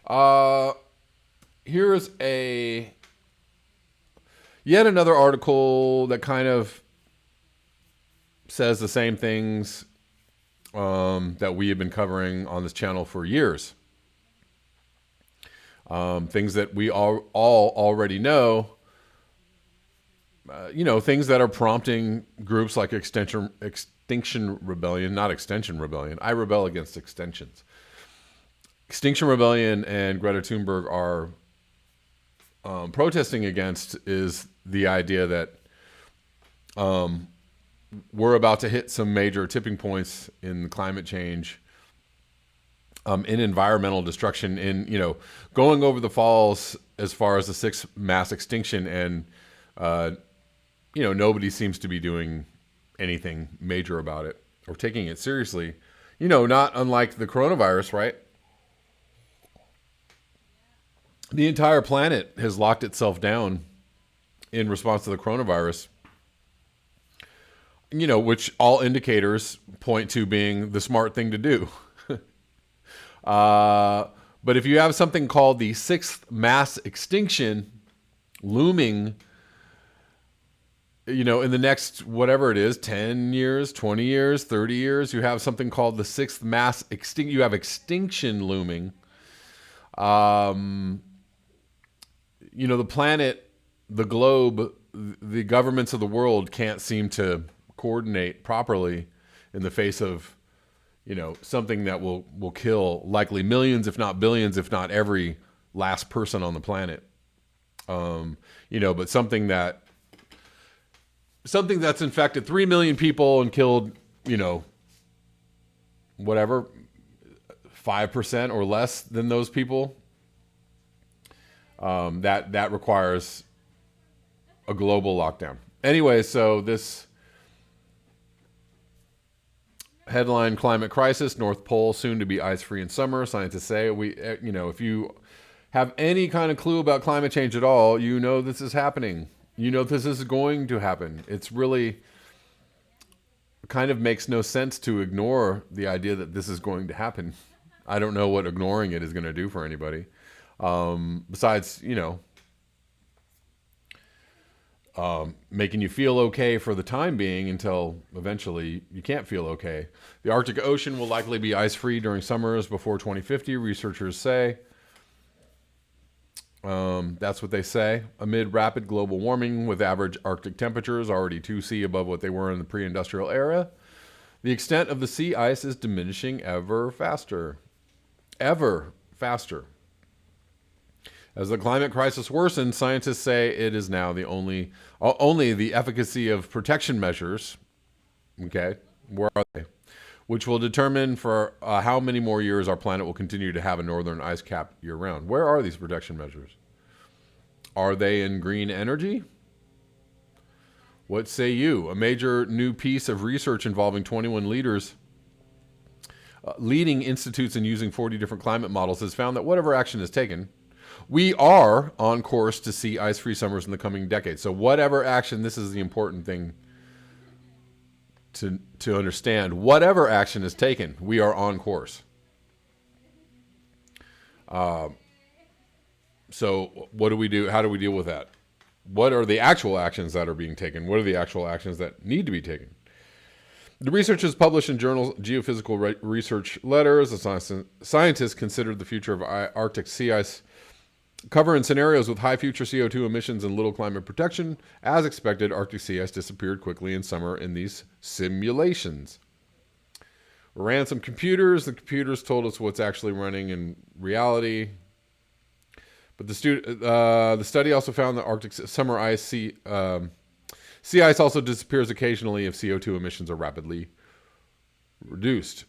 Uh, here's yet another article that kind of says the same things that we have been covering on this channel for years. Things that we all already know. Things that are prompting groups like Extinction Rebellion, not Extension Rebellion. I rebel against extensions. Extinction Rebellion and Greta Thunberg are protesting against is the idea that we're about to hit some major tipping points in climate change, in environmental destruction, in going over the falls as far as the sixth mass extinction, and nobody seems to be doing anything major about it or taking it seriously. Not unlike the coronavirus, right? The entire planet has locked itself down in response to the coronavirus, which all indicators point to being the smart thing to do. But if you have something called the sixth mass extinction looming, in the next, whatever it is, 10 years, 20 years, 30 years, you have something called the sixth mass extinction. You have extinction looming. The planet, the globe, the governments of the world can't seem to coordinate properly in the face of, something that will kill likely millions, if not billions, if not every last person on the planet. But something that's infected 3 million people and killed, whatever, 5% or less than those people. That requires a global lockdown. Anyway, so this headline: climate crisis, North Pole soon to be ice-free in summer. Scientists say if you have any kind of clue about climate change at all, this is happening. This is going to happen. It's really kind of makes no sense to ignore the idea that this is going to happen. I don't know what ignoring it is going to do for anybody. Besides, making you feel okay for the time being until eventually you can't feel okay. The Arctic Ocean will likely be ice-free during summers before 2050, researchers say. That's what they say. Amid rapid global warming, with average Arctic temperatures already 2°C above what they were in the pre-industrial era, the extent of the sea ice is diminishing ever faster. Ever faster. As the climate crisis worsens, scientists say it is now only the efficacy of protection measures, okay, where are they, which will determine for how many more years our planet will continue to have a northern ice cap year-round. Where are these protection measures? Are they in green energy? What say you? A major new piece of research involving 21 leading institutes and using 40 different climate models has found that whatever action is taken, we are on course to see ice-free summers in the coming decades. So whatever action, this is the important thing to understand. Whatever action is taken, we are on course. So what do we do? How do we deal with that? What are the actual actions that are being taken? What are the actual actions that need to be taken? The research is published in journals Geophysical Research Letters. The scientists considered the future of Arctic sea ice cover in scenarios with high future CO2 emissions and little climate protection. As expected, Arctic sea ice disappeared quickly in summer in these simulations. We ran some computers. The computers told us what's actually running in reality. But the study also found that Arctic summer ice sea ice also disappears occasionally if CO2 emissions are rapidly reduced.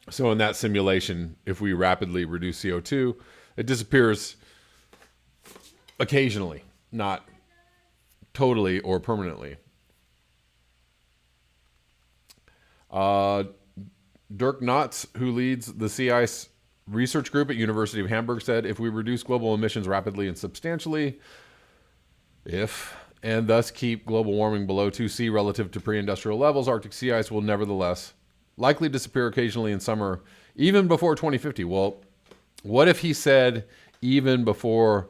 So in that simulation, if we rapidly reduce CO2, it disappears occasionally, not totally or permanently. Dirk Notz, who leads the sea ice research group at University of Hamburg, said, if we reduce global emissions rapidly and substantially, and thus keep global warming below 2°C relative to pre-industrial levels, Arctic sea ice will nevertheless likely disappear occasionally in summer, even before 2050. Well, What if he said even before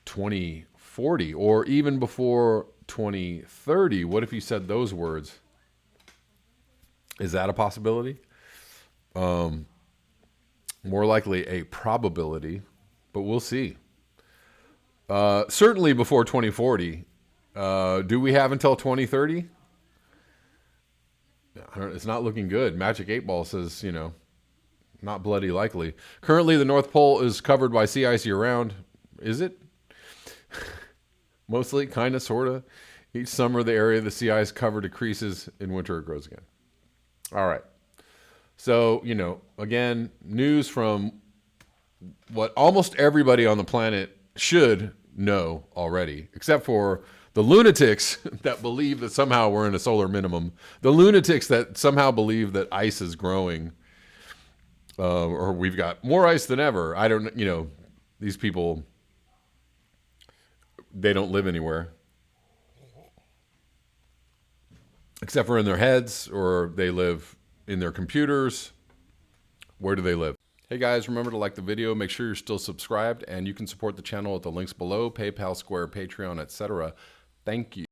2040 or even before 2030? What if he said those words? Is that a possibility? More likely a probability, but we'll see. Certainly before 2040. Do we have until 2030? It's not looking good. Magic 8 Ball says, not bloody likely. Currently, the North Pole is covered by sea ice year-round. Is it? Mostly, kind of, sort of. Each summer, the area of the sea ice cover decreases. In winter, it grows again. All right. So, again, news from what almost everybody on the planet should know already, except for the lunatics that believe that somehow we're in a solar minimum, the lunatics that somehow believe that ice is growing, or we've got more ice than ever. I don't, these people, they don't live anywhere except for in their heads, or they live in their computers. Where do they live? Hey guys, remember to like the video, make sure you're still subscribed, and you can support the channel at the links below, PayPal, Square, Patreon, etc. Thank you.